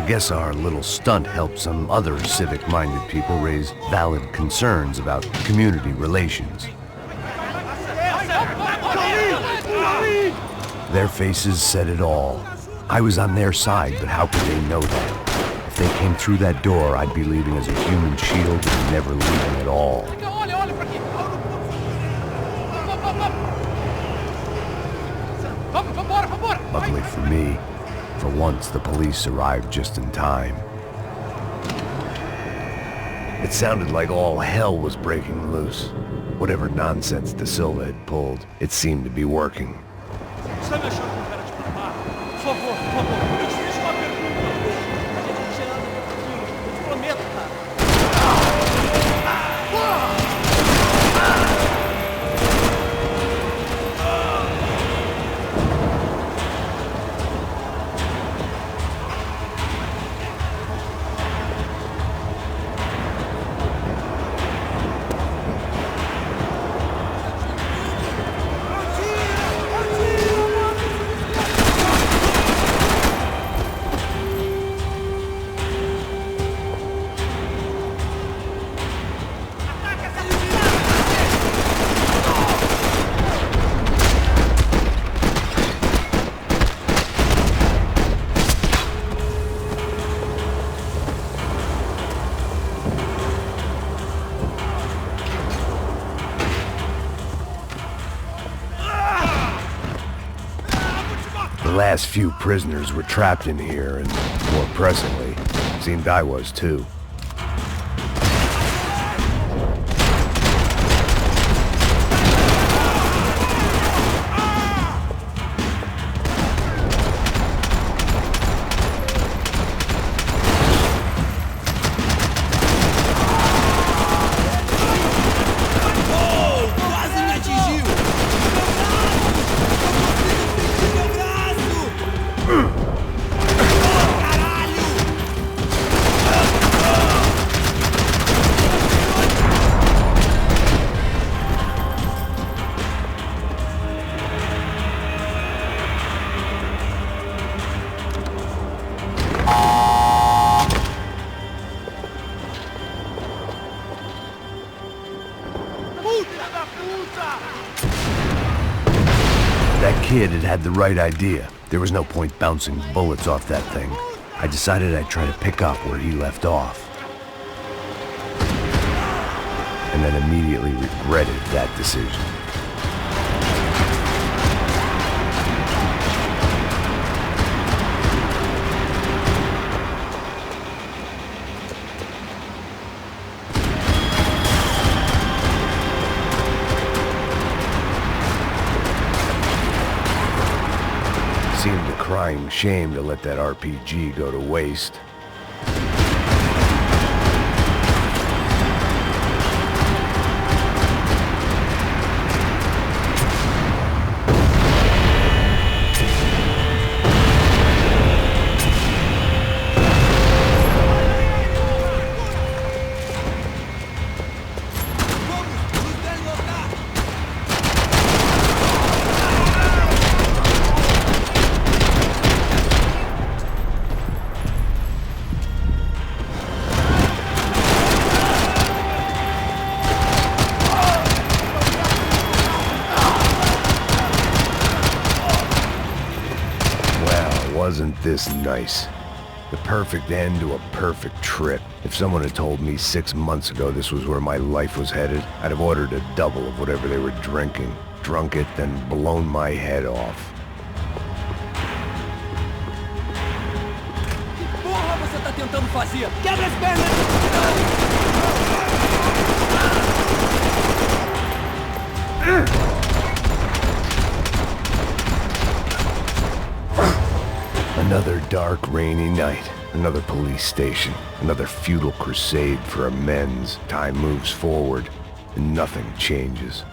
guess our little stunt helped some other civic-minded people raise valid concerns about community relations. Their faces said it all. I was on their side, but how could they know that? If they came through that door, I'd be leaving as a human shield and never leaving at all. Luckily for me, for once the police arrived just in time. It sounded like all hell was breaking loose. Whatever nonsense De Silva had pulled, it seemed to be working. The last few prisoners were trapped in here, and more pressingly, seemed I was too. That kid had the right idea. There was no point bouncing bullets off that thing. I decided I'd try to pick up where he left off. And then immediately regretted that decision. Seemed a crying shame to let that RPG go to waste. Wasn't this nice? The perfect end to a perfect trip. If someone had told me 6 months ago this was where my life was headed, I'd have ordered a double of whatever they were drinking, drunk it, then blown my head off. Que porra você tá tentando fazer? Quebra as pernas! Another dark, rainy night. Another police station. Another futile crusade for amends. Time moves forward, and nothing changes.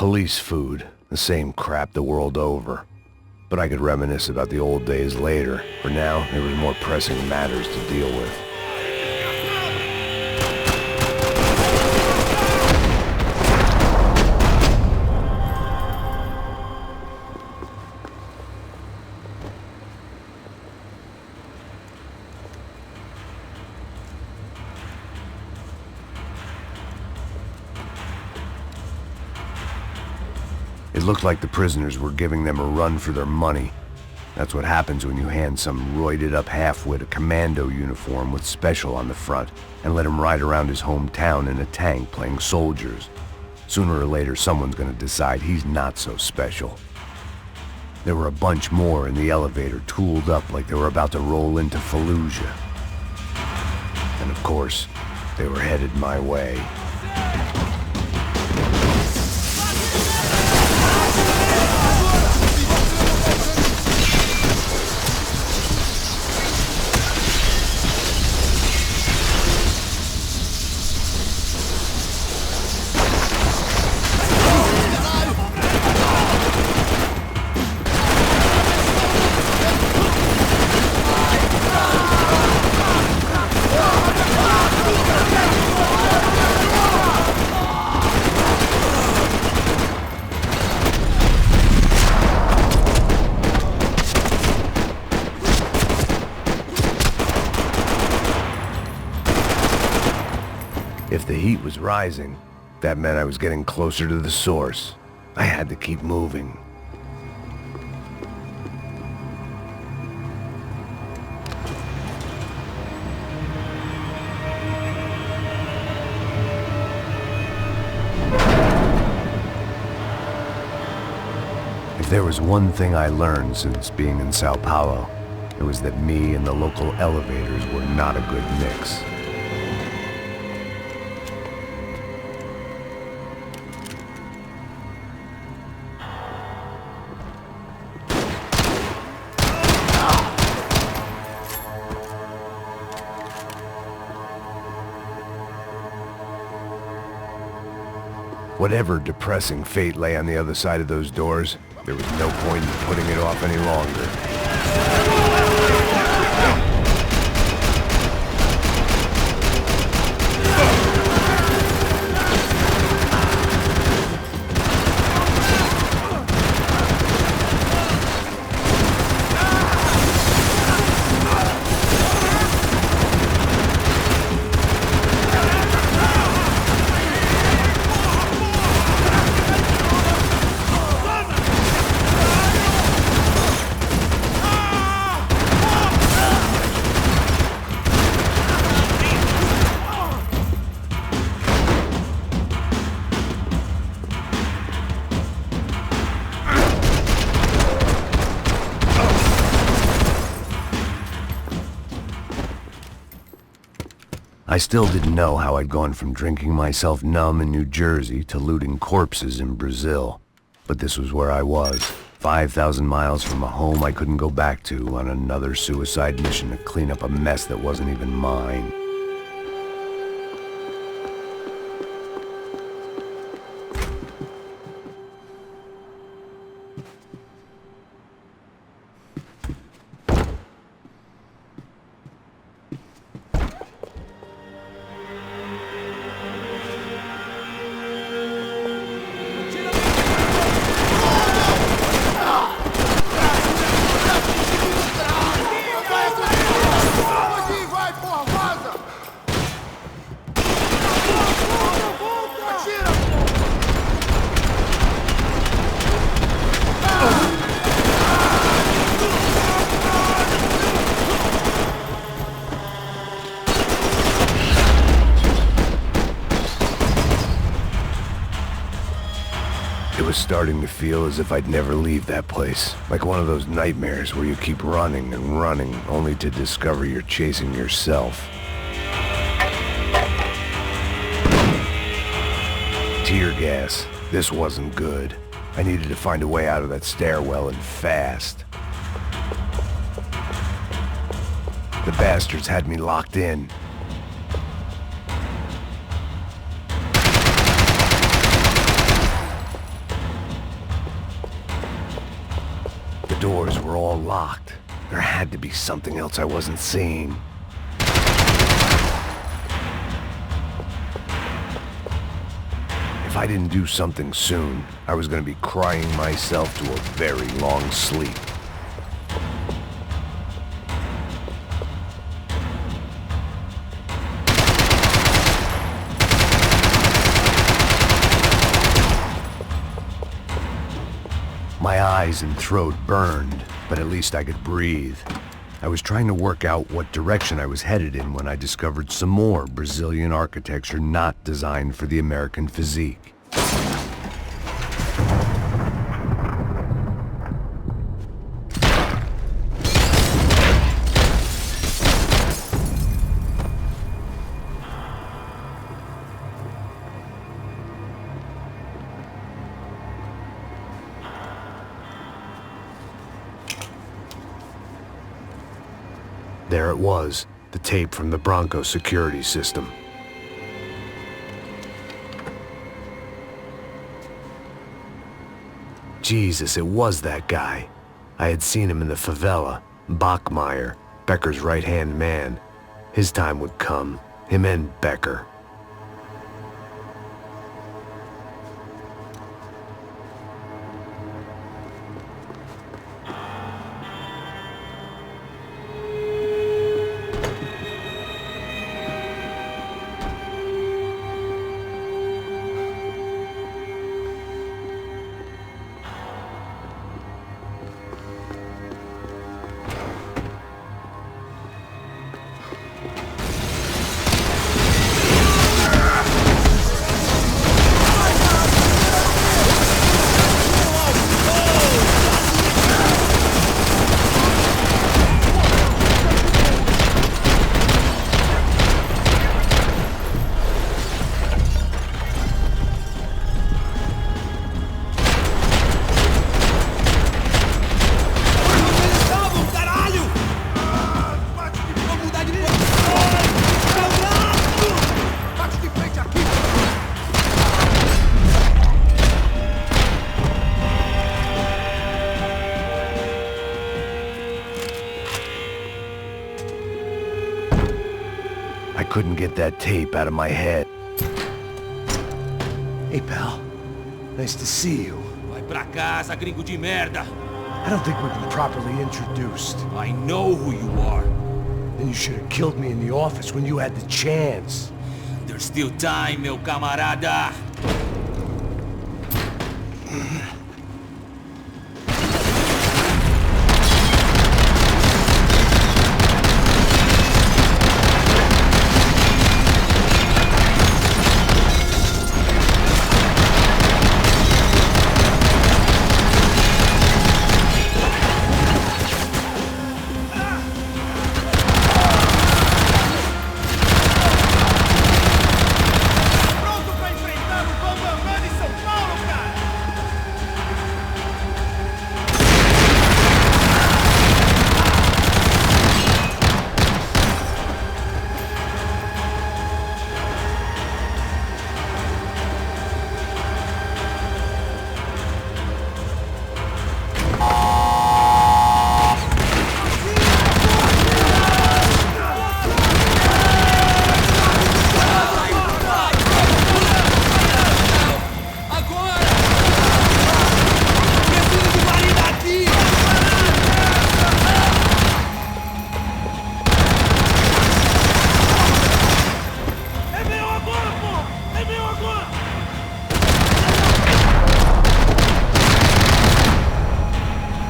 Police food, the same crap the world over. But I could reminisce about the old days later. For now, there was more pressing matters to deal with. It looked like the prisoners were giving them a run for their money. That's what happens when you hand some roided-up halfwit a commando uniform with special on the front and let him ride around his hometown in a tank playing soldiers. Sooner or later, someone's gonna decide he's not so special. There were a bunch more in the elevator, tooled up like they were about to roll into Fallujah. And of course, they were headed my way. If the heat was rising, that meant I was getting closer to the source. I had to keep moving. If there was one thing I learned since being in Sao Paulo, it was that me and the local elevators were not a good mix. Whatever depressing fate lay on the other side of those doors, there was no point in putting it off any longer. I still didn't know how I'd gone from drinking myself numb in New Jersey to looting corpses in Brazil. But this was where I was, 5,000 miles from a home I couldn't go back to, on another suicide mission to clean up a mess that wasn't even mine. It was starting to feel as if I'd never leave that place. Like one of those nightmares where you keep running and running, only to discover you're chasing yourself. Tear gas. This wasn't good. I needed to find a way out of that stairwell, and fast. The bastards had me locked in. all locked. There had to be something else I wasn't seeing. If I didn't do something soon, I was going to be crying myself to a very long sleep. My eyes and throat burned, but at least I could breathe. I was trying to work out what direction I was headed in when I discovered some more Brazilian architecture not designed for the American physique. There it was, the tape from the Bronco security system. Jesus, it was that guy. I had seen him in the favela, Bachmeyer, Becker's right-hand man. His time would come, him and Becker. I couldn't get that tape out of my head. Hey, pal. Nice to see you. Vai pra casa, gringo de merda! I don't think we've been properly introduced. I know who you are. Then you should have killed me in the office when you had the chance. There's still time, meu camarada!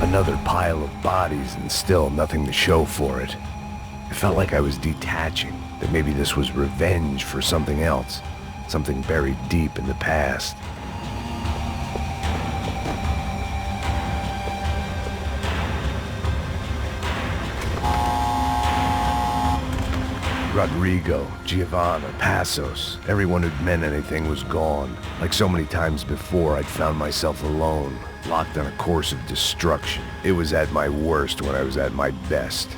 Another pile of bodies and still nothing to show for it. It felt like I was detaching, that maybe this was revenge for something else, something buried deep in the past. Rodrigo, Giovanna, Passos, everyone who'd meant anything was gone. Like so many times before, I'd found myself alone, locked on a course of destruction. It was at my worst when I was at my best.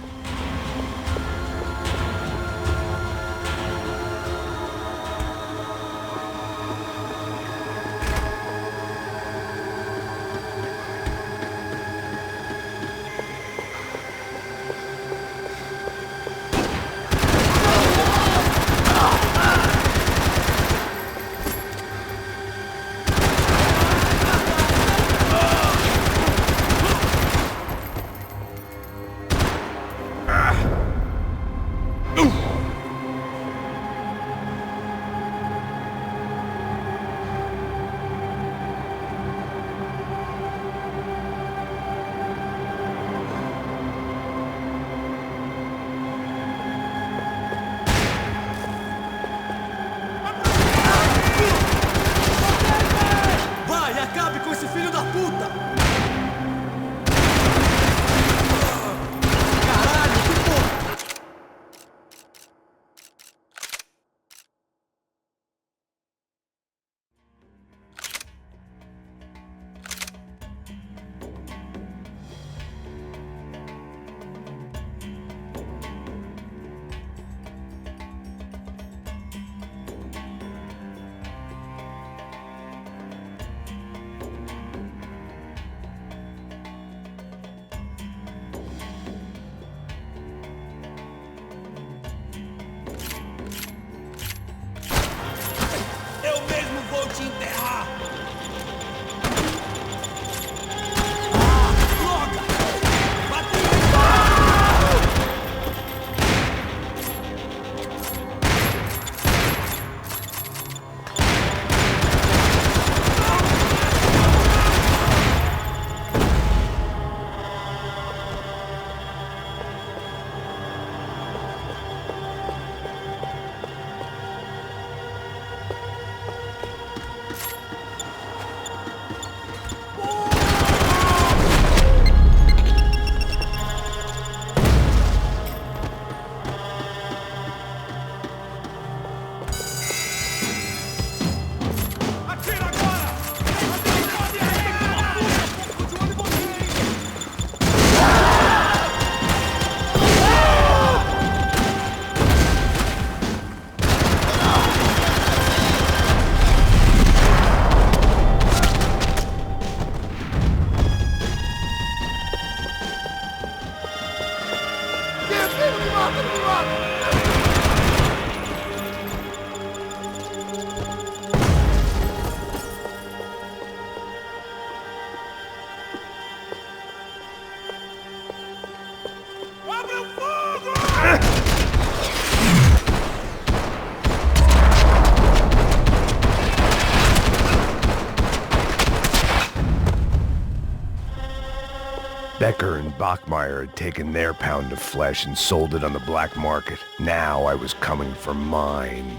Becker and Bachmeyer had taken their pound of flesh and sold it on the black market. Now I was coming for mine.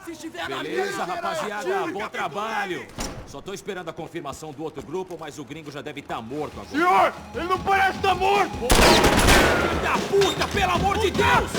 Se estiver na Beleza, rapaziada, bom trabalho. Só tô esperando a confirmação do outro grupo, mas o gringo já deve estar morto agora. Senhor, ele não parece estar morto! Filho da puta, pelo amor de Deus!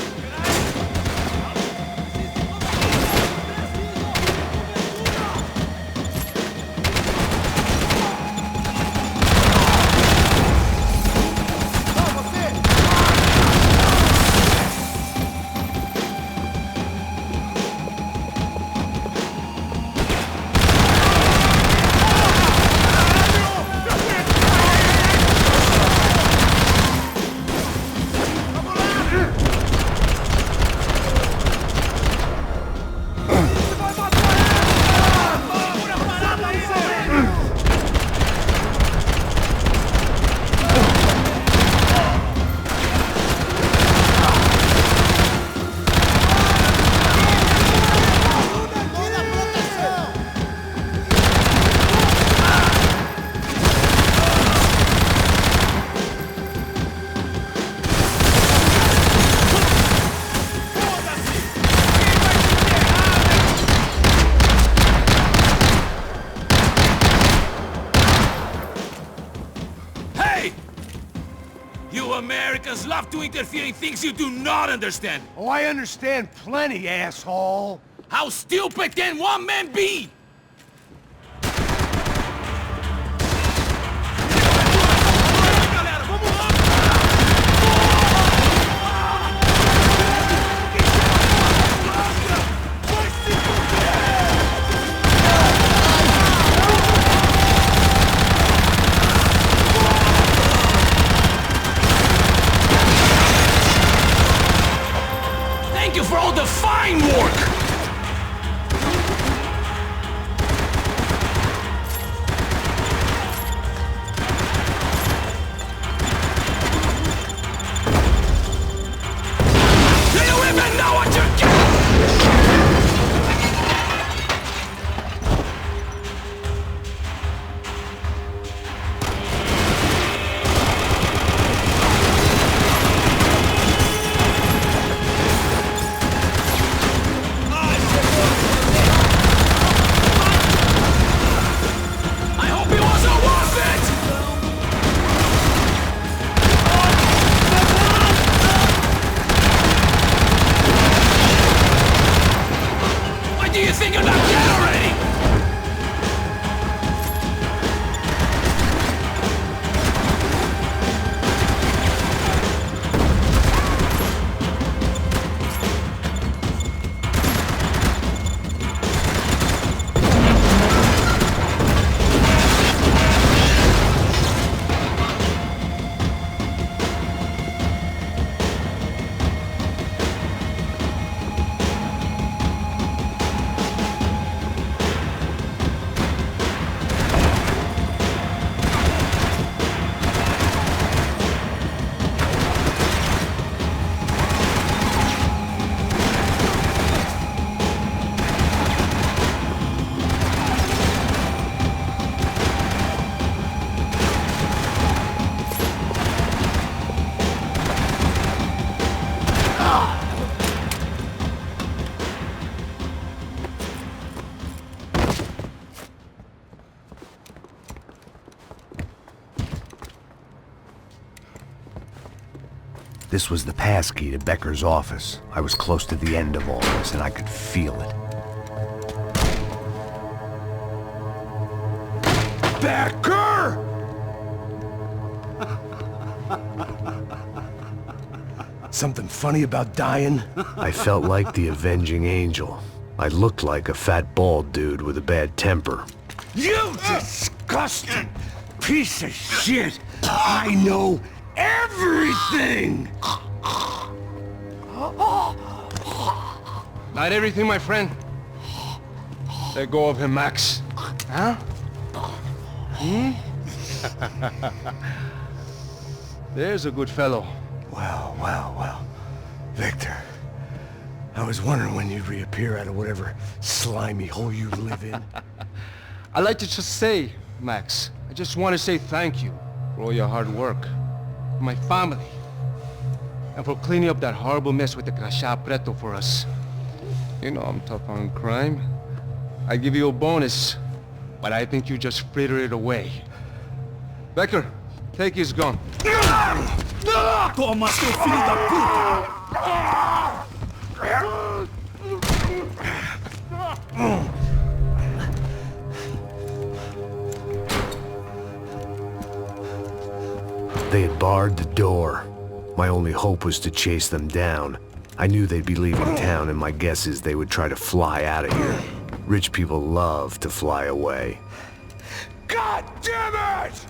Americans love to interfere in things you do not understand. Oh, I understand plenty, asshole. How stupid can one man be? Thank you for all the fine work! Do you even know what you're doing? I hope it wasn't worth it! Why do you think you're not dead already? This was the passkey to Becker's office. I was close to the end of all this, and I could feel it. Becker! Something funny about dying? I felt like the avenging angel. I looked like a fat bald dude with a bad temper. You disgusting piece of shit! I know everything! Not everything, my friend. Let go of him, Max. Huh? There's a good fellow. Well. Victor, I was wondering when you'd reappear out of whatever slimy hole you live in. I'd like to just say, Max, I just want to say thank you for all your hard work, for my family, and for cleaning up that horrible mess with the Crachá Preto for us. You know I'm tough on crime. I give you a bonus, but I think you just fritter it away. Becker, take his gun. Toma, seu filho da puta! They had barred the door. My only hope was to chase them down. I knew they'd be leaving town, and my guess is they would try to fly out of here. Rich people love to fly away. God damn it!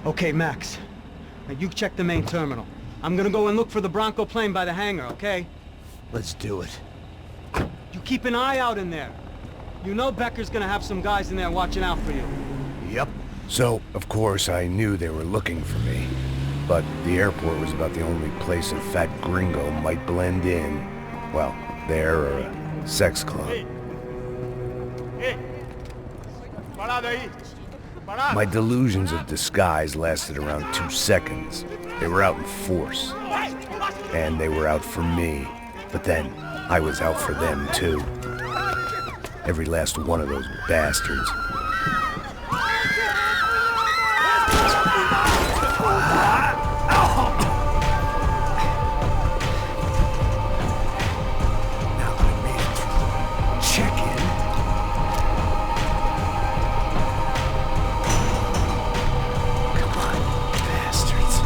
Okay, Max. Now you check the main terminal. I'm gonna go and look for the Bronco plane by the hangar, okay? Let's do it. You keep an eye out in there. You know Becker's gonna have some guys in there watching out for you. Yep. So, of course, I knew they were looking for me. But the airport was about the only place a fat gringo might blend in. Well, there or a sex club. Ei! Parado aí! Parado! My delusions of disguise lasted around 2 seconds. They were out in force. And they were out for me. But then, I was out for them too. Every last one of those bastards. Now that I made it through the check-in. Come on, bastards.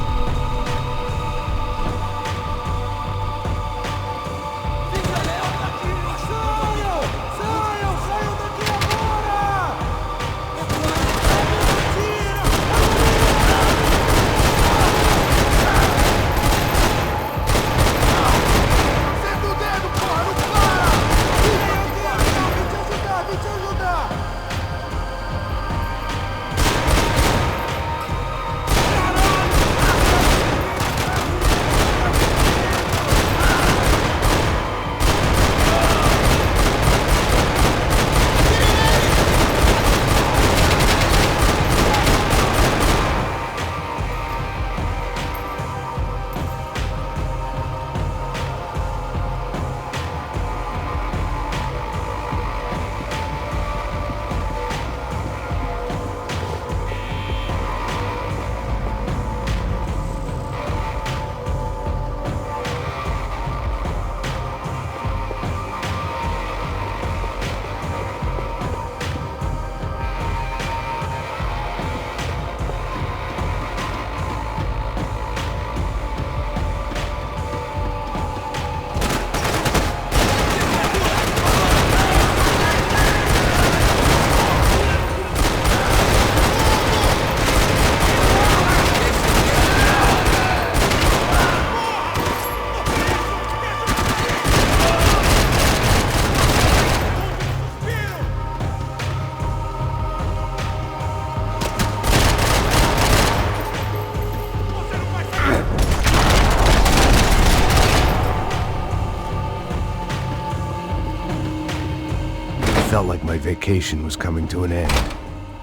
Felt like my vacation was coming to an end.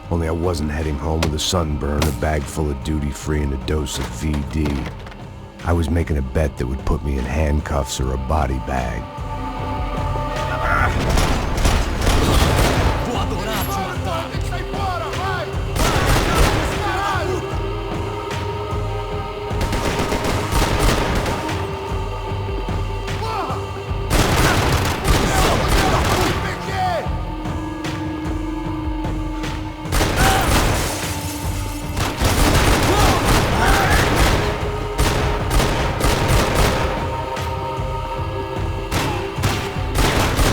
Only I wasn't heading home with a sunburn, a bag full of duty-free, and a dose of VD. I was making a bet that would put me in handcuffs or a body bag.